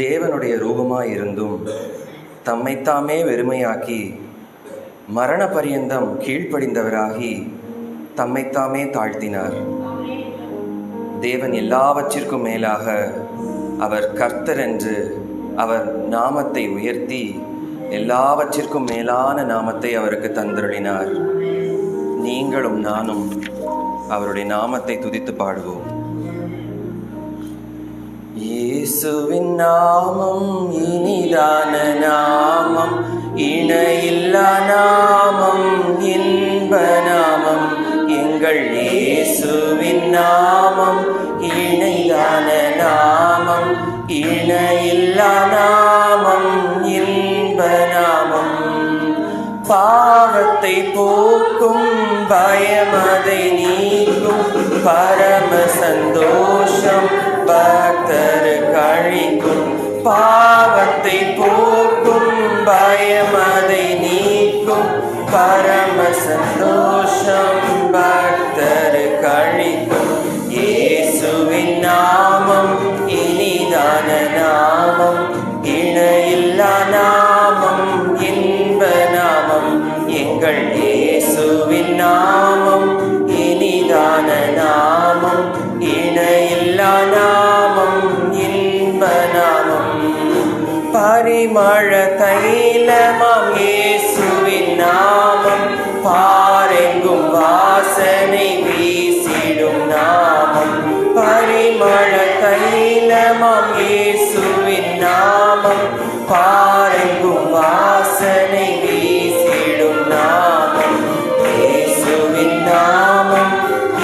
தேவனுடைய ரூபமாயிருந்தும் தம்மைத்தாமே வெறுமையாக்கி மரண பரியந்தம் கீழ்ப்படிந்தவராகி தம்மைத்தாமே தாழ்த்தினார். தேவன் எல்லாவற்றிற்கும் மேலாக அவர் கர்த்தர் என்று அவர் நாமத்தை உயர்த்தி எல்லாவற்றிற்கும் மேலான நாமத்தை அவருக்கு தந்தருளினார். நீங்களும் நானும் அவருடைய நாமத்தை துதித்து பாடுவோம். இயேசுவின் நாமம் இனிதான நாமம், இணையில்லா நாமம், இன்ப நாமம். எங்கள் இயேசுவின் நாமம் இணைதான நாமம், இணையில்லா நாமம், இன்ப நாமம். பாவத்தை போக்கும் பயமதை நீக்கும் பரம சந்தோஷம் பக்தருக்கு அளிக்கும். பாவத்தை போக்கும் பயமதை நீக்கும் பரம சந்தோஷம் பக்தருக்கு அளிக்கும். இயேசுவின் நாமம் இனிதான நாமம், இணையில்லா நாமம், இன்ப நாமம். எங்கள் இயேசுவின் நாமம் இனிதான நாமம், இணையில்லா நாமம், இன்ப நாமம். பரிமள தைலமாம் இயேசுவின் நாமம், பாரெங்கும் வாசனை வீசிடும் நாமம். பரிமள தைலமாம் இயேசுவின் நாமம், பாரெங்கும் வாசனை வீசிடும் நாமம். இயேசுவின் நாமம்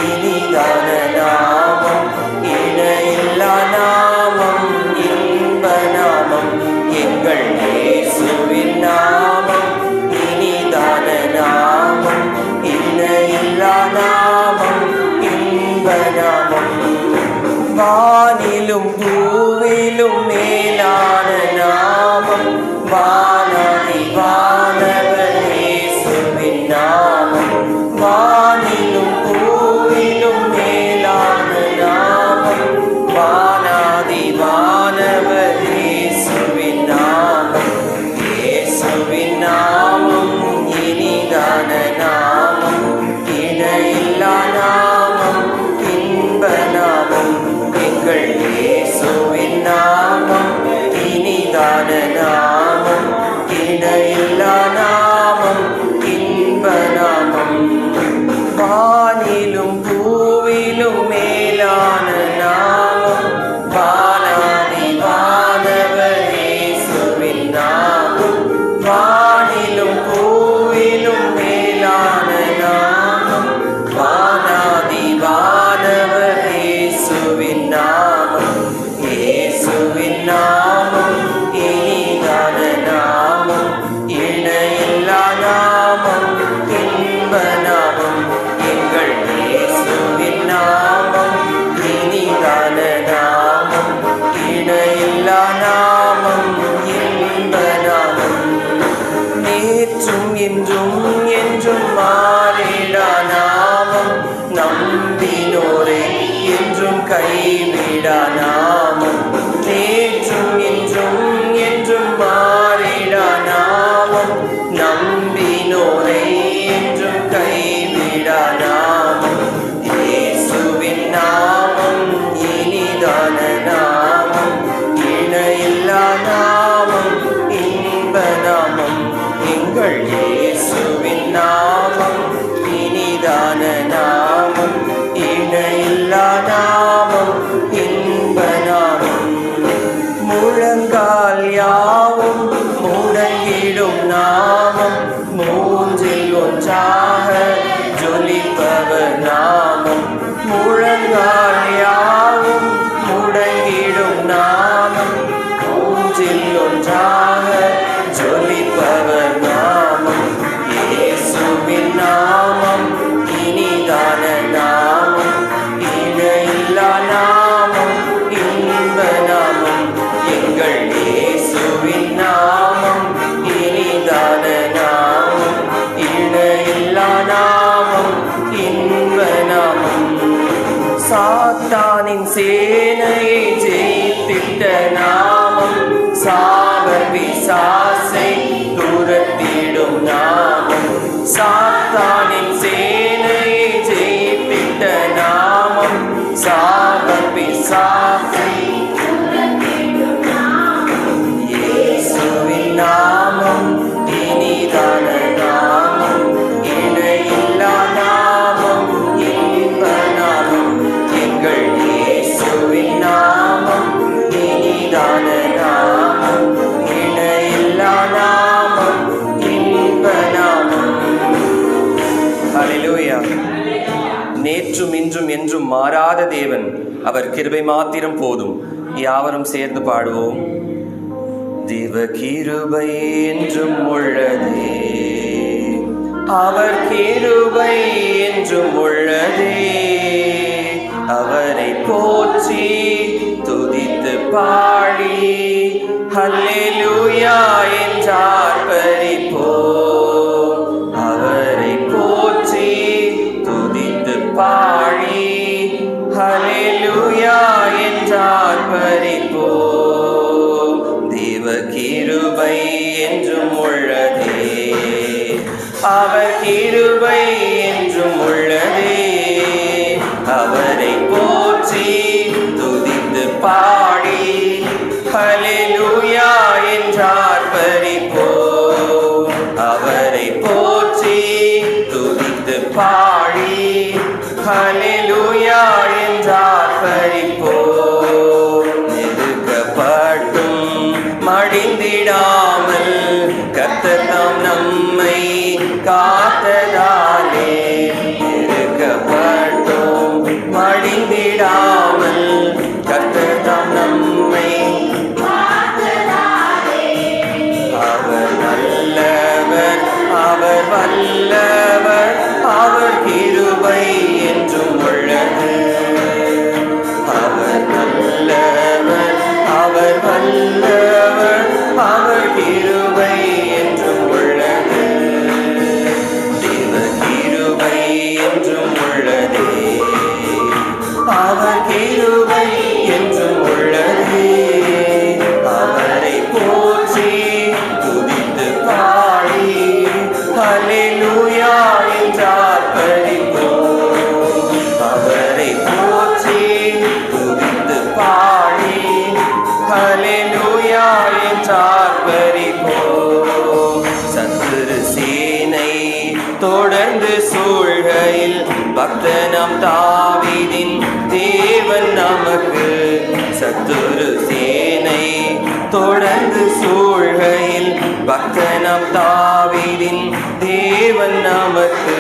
இனிதான நாமம், இணையில்லா நாமம், இன்ப நாமம். எங்கள் இயேசுவின் நாமம் இனிதான நாமம், இணையில்லா நாமம், இன்ப நாமம். வானிலும் பூவிலும் மேலான நாமம், வானதி வானவர் இயேசுவின் நாமம். வானிலும் பூவிலும் மேலான நாமம், வானதி வானவர் இயேசுவின் நாமம். இயேசுவின் நாமம் இனிதான நாமம், இணையில்லா நாமம், இன்ப நாமம். எங்கள் இயேசுவின் நாமம் இனிதான நாமம், இணையில்லா நாமம், இன்ப நாமம். வானிலும் பூவிலும் மேலான நாமம், வானாதி வானவர் இயேசுவின் நாமம். வானிலும் பூவிலும் மேலான நாமம், வானாதி வானவர் இயேசுவின் நாமம். இயேசுவின் நாமம் இனிதான நாமம், இணையில்லா நாமம், இன்ப நாமம். எங்கள் இயேசுவின் நாமம் இனிதான நாமம், இணையில்லா நாமம், இன்ப நாமம். நேற்றும் இன்றும் என்றும் மாறிடா நாமம், நம்பினோரை என்றும் கைவிடா நாமம். நேற்றும் இன்றும் என்றும் மாறிடா நாமம், நம்பினோரை என்றும் கைவிடா நாமம். இயேசுவின் நாமம் இனிதான நாமம், இணையில்லா நாமம், இன்ப நாமம். எங்கள் இயேசுவின் நாமம் இனிதான நாமம், இணையில்லா நாமம், இன்ப நாமம். முழங்கால் யாவும் முடங்கிடும் நாமம், மூன்றில் ஒன்றாக ஜொலிப்பவர் நாமம். முழங்கால் யாவும் முடங்கிடும் நாமம், மூன்றில் ஒன்றாக ஜொலிப்பவர் நாமம். இயேசுவின் நாமம் இனிதான நாமம், இணையில்லா நாமம், இன்ப நாமம். எங்கள் இயேசுவின் நாமம் இனிதான நாமம், இணையில்லா நாமம், இன்ப நாமம். சாத்தானின் சேனையை ஜெயித்திட்ட நாமம், தேவன், அவர் கிருபை மாத்திரம் போதும். யாவரும் சேர்ந்து பாடுவோம். தேவ கிருபை என்றும் உள்ளதே, அவர் கிருபை என்றும் உள்ளதே. அவரை போற்றி துதித்து பாடி ஹல்லேலூயா என்றார் பரிப்போம். அவரை போற்றி துதித்து பாடி ஹல்லேலூயா என்றார் பரிப்போம். தேவ கிருபை என்றும் உள்ளதே, அவர் கிருபை என்றும் உள்ளதே. அவரை போற்றி துதித்து பாடி ஹல்லேலூயா என்றார் பரிப்போம். அவரை போற்றி துதித்து பாடி ஹல்லேலூயா என்றார் பரிப்போம். நெருக்கப்பட்டும் மடிந்திடாமல் கர்த்தர் தாம் நம்மை காத்ததாலே, நெருக்கப்பட்டும் மடிந்திடாமல் கர்த்தர் தாம் நம்மை காத்ததாலே. அவர் நல்லவர், அவர் வல்லவர், அவர் கிருபை என்றும் உள்ளது. அவர் நல்லவர், அவர் வல்லவர், அவர் கிருபை என்றும் உள்ளது. தேவ கிருபை என்றும் உள்ளதே, அவர் கிருபை என்றும் உள்ளதே. அவரை போற்றி துதித்து பாடி ஹல்லேலூயா என்றார் பரிப்போம். அவரை போற்றி துதித்து பாடி ஹல்லேலூயா என்றார் பரிப்போம். சத்துரு சேனை தொடர்ந்து சூழ்கையில் பக்தனாம் தாவீதின் தேவன் நமக்கு. சத்துரு சேனை தொடர்ந்து சூழ்கையில் பக்தனாம் தாவீதின் தேவன் நமக்கு.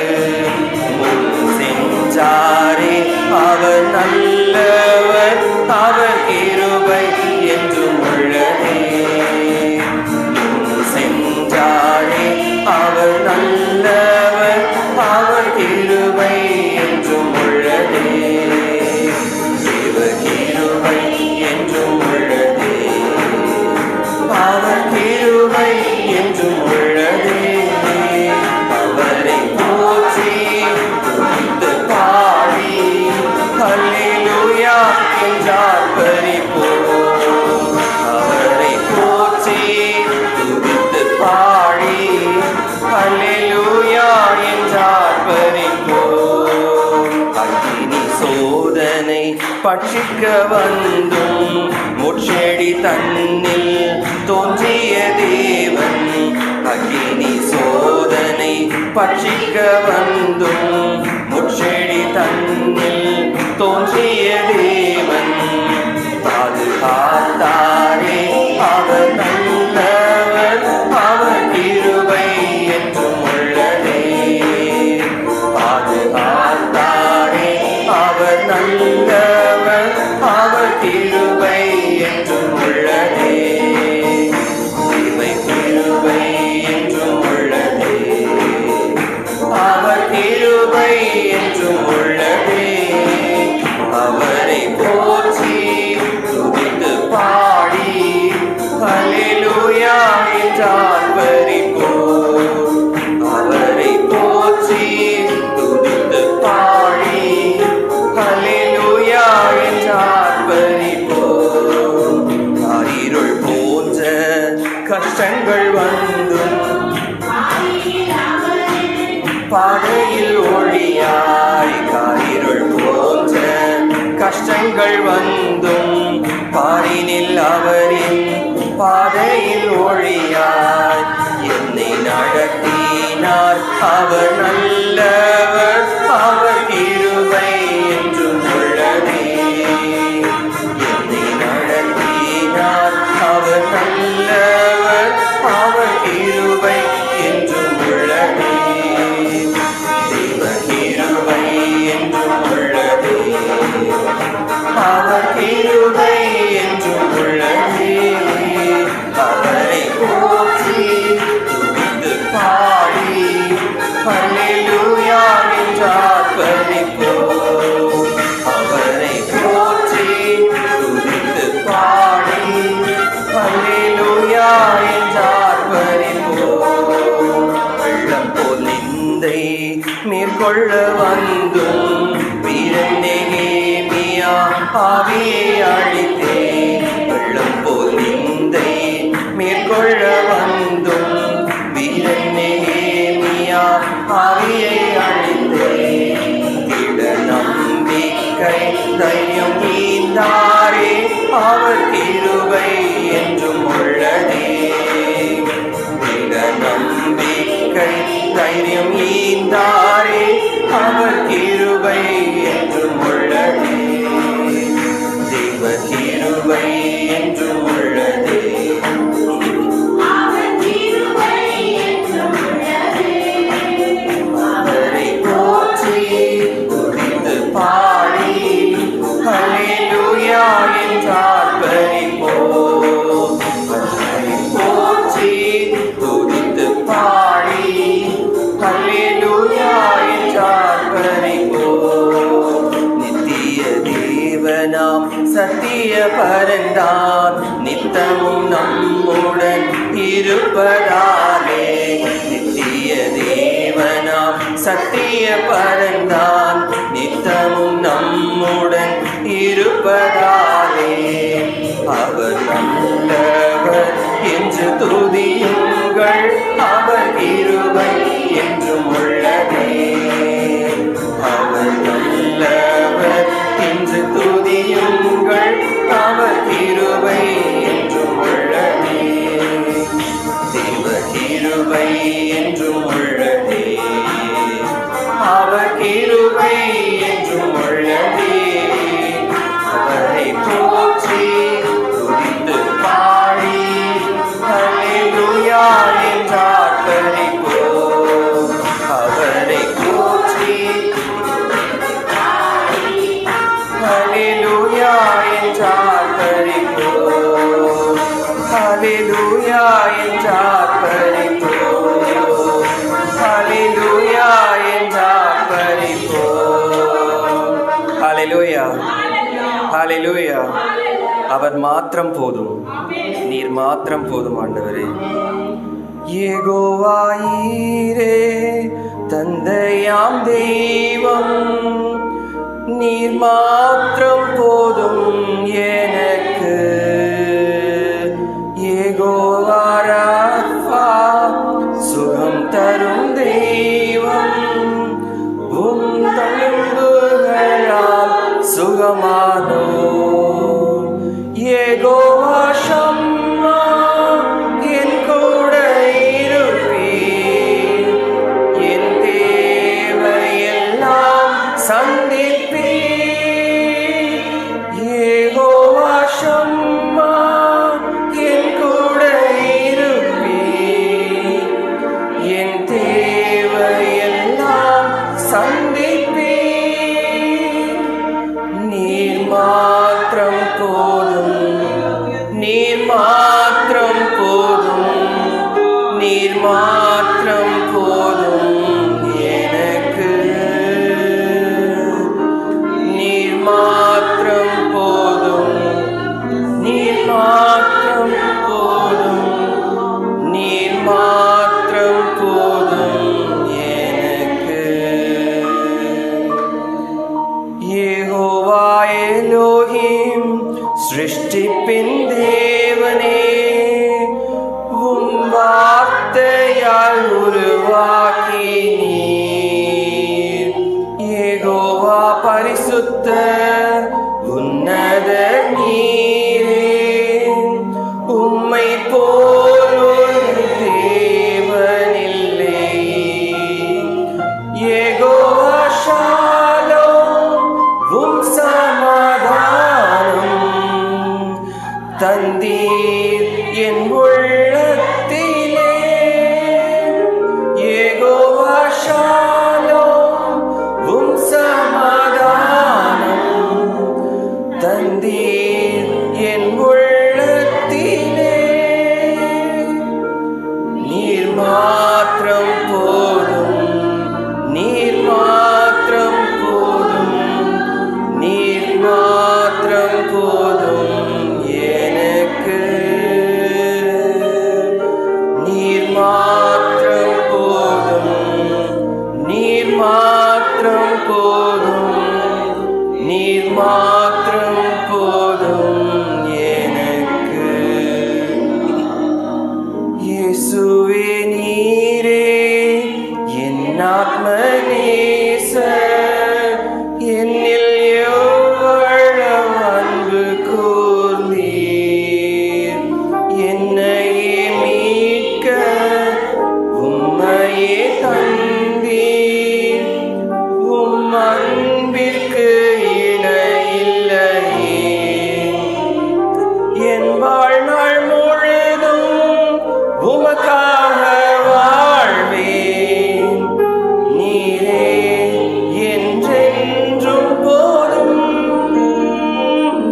முன் சென்றாரே அவர் நல்லவர், அவர் கிருபை என்றும் உள்ளதே. முன் சென்றாரே அவர் நல்லவர், அவர் கிருபை என்றும் உள்ளதே. தேவ கிருபை என்றும் உள்ளதே, அவர் கிருபை என்றும் உள்ளதே. அவரை போற்றி துதித்து பாடி ஹல்லேலூயா என்றார் பரிப்போம். அவரை போற்றி துதித்து பாடி ஹல்லேலூயா என்றார் பரிப்போம். அக்கினி சோதனை பட்சிக்க வந்தும் முட்செடி தன்னில் தோன்றிய தேவன். அக்கினி சோதனை பட்சிக்க வந்தும் முட்செடி தன்னில் தோன்றிய தேவன். பாதுகாத்தாரே அவர் நல்லவர், அவர் கிருபை என்றும் உள்ளதே. பாதுகாத்தாரே அவர் நல்லவர், அவர் கிருபை என்றும் உள்ளதே. கிருபை என்றும் உள்ளதே, அவர் கிருபை என்றும் உள்ளதே. அவரை போற்றி துதித்து பாடி ஹல்லேலூயா என்றார் பரிப்போம். அவரை போற்றி துதித்து பாடி ஹல்லேலூயா என்றார் பரிப்போம். இருள் போன்ற கஷ்டங்கள் வந்தும் பாதையில் ஒளியாய், காரிருள் போன்ற கஷ்டங்கள் வந்தும் பாரினில் அவரின் பாதையில் ஒளியாய். என்னை நடத்தினார் அவர் நல்லவர், அவர் கிருபை என்றும் உள்ளதே. என்னை நடத்தினார் அவர் நல்லவர், அவர் கிருபை என்றும் உள்ளதே. தேவ கிருபை என்றும் உள்ளதே. மேற்கொள்ள வந்தும் வீரன் நெகேமியா ஆவியை அழித்தே. வெள்ளம் போல் நிந்தை மேற்கொள்ள வந்தும் வீரன் நெகேமியா ஆவியை அழித்தே. திட நம்பிக்கை தைரியம் நீந்தாரே, அவர் கிருபை என்றும் உள்ளதே. திட நம்பிக்கை தைரியம் நீந்தாரே, அவர் கிருபை என்றும் உள்ளதே. தேவ கிருபை என்றும் உள்ளதே. அவரை போற்றி துதித்து பாடி ஹல்லேலூயா என்றார் பரிபோம். அவரை போற்றி துதித்து பாடி ஹல்லேலூயா என்றார் பரிபோம். நித்திய தேவனாம் சத்திய பரந்தான் நித்தமும் நம்முடன் இருப்பதாலே. நித்திய தேவனாம் சத்திய பரந்தான் நித்தமும் நம்முடன் இருப்பதாலே. அவர் நல்லவர் என்று துதியுங்கள், அவர் கிருபை என்றும் உள்ளதே. அவர் நல்லவர் என்று துதியுங்கள், அவர் கிருபை என்றும் உள்ளதே. தேவ கிருபை என்றும் உள்ளதே. அவர் கிருபை என்றும் உள்ளதே. அவரை போற்றி துதித்து பாடி ஹல்லேலூயா என்றார் பரிபோம். அவரை போற்றி ஹல்லேலூயா என்றார் பரிபோம். ஹல்லேலூயா என்றார் பரிபோம். ஹல்லேலூயா என்றார் பரிபோம். ஹல்லேலூயா, ஹல்லேலூயா. அவர் மாத்திரம் போதும், நீர் மாத்திரம் போதும் ஆண்டவரே. யெகோவாயீரே தந்தையாம் தெய்வம், நீர் மாத்திரம் போதும் எனக்கு. யெகோவா ராஃபா சுகம் தரும் தெய்வம், உம் தழும்புகளால் சுகமானோ. யெகோவா ஷம்மா என் கூட இருப்பீர், என் தேவையெல்லாம் சந்திப்பீர். யெகோவா ஷம்மா என் கூட இருப்பீர், என் தேவையெல்லாம் சந்திப்பீர். நீர் மாத்திரம் போதும், நீர் மாத்திரம் போதும், நீர் மாத்திரம் போதும் எனக்கு. நீர் மாத்திரம் போதும், நீர் மாத்திரம் போதும், நீர் மாத்திரம் போதும் எனக்கு. யெகோவா எலோஹிம் சிருஷ்டிப்பின் தேவனே, உம் வார்த்தையால் உருவாக்கினீர் என்னையே மீட்க உம்மையே தந்தீர். உம் அன்பிற்கு இணையில்லையே. என் வாழ்நாள் முழுதும் உமக்காக வாழ்வேன். நீரே என்றென்றும் போதும்.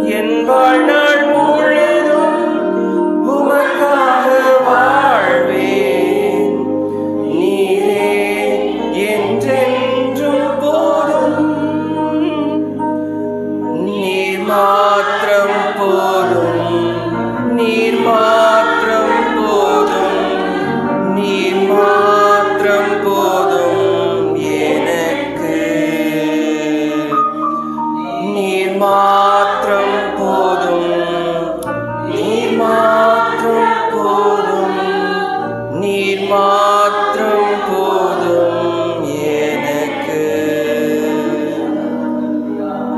என் வாழ்நாள் முழுதும் உமக்காக வாழ்வேன். நீரே என்றென்றும் போதும். நீர் மாத்திரம் போதும். நீர் மாத்திரம் போதும். நீர் மாத்திரம் போதும் எனக்கு. நீர் மாத்திரம் போதும். நீர் மாத்திரம் போதும். நீர் மாத்திரம் போதும் எனக்கு.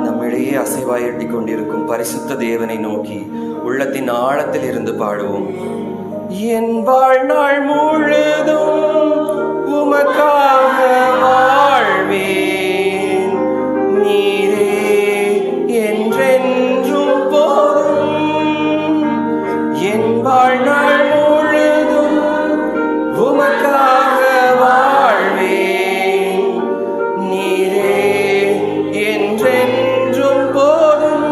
நம்மிடையே அசைவாயட்டி கொண்டிருக்கும் பரிசுத்த தேவனை நோக்கி உள்ளத்தின் ஆழத்தில் இருந்து பாடுவோம். என் வாழ்நாள் முழுதும் உமக்காக வாழ்வேன். நீரே என்றென்றும் போதும். என் வாழ்நாள் முழுதும் உமக்காக வாழ்வேன். நீரே என்றென்றும் போதும்.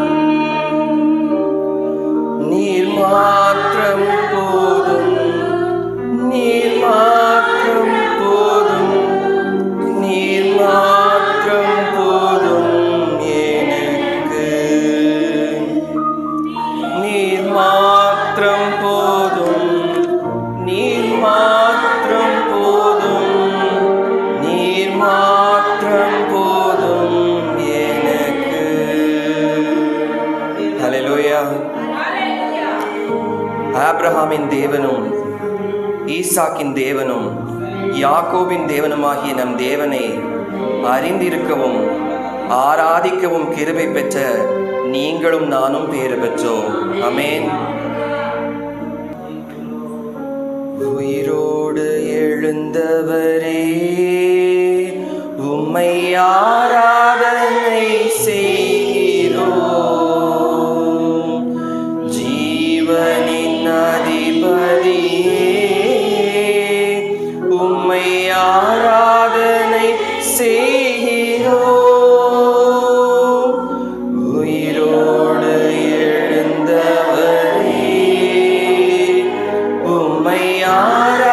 நீர் மாத்திரம் போதும். நீர் மாத்திரம் போதும். நீர் மாத்திரம் போதும் எனக்கு. நீர் மாத்திரம் போதும். நீர் மாத்திரம் போதும். நீர் மாத்திரம் போதும் எனக்கு. ஹல்லேலூயா. ஆபிரகாமின் தேவனும் ஈசாக்கின் தேவனும் யாக்கோபின் தேவனுமாகிய நம் தேவனை அறிந்திருக்கவும் ஆராதிக்கவும் கிருபை பெற்ற நீங்களும் நானும் பேறு பெற்றோம். ஆமென். உயிரோடு எழுந்தவரே உம்மை ஆராதனை செய்கிறோம். ஜீவனின் அதிபதியே உம்மை ஆராதனை செய்கிறோம். உயிரோடு எழுந்தவரே உம்மை ஆராதனை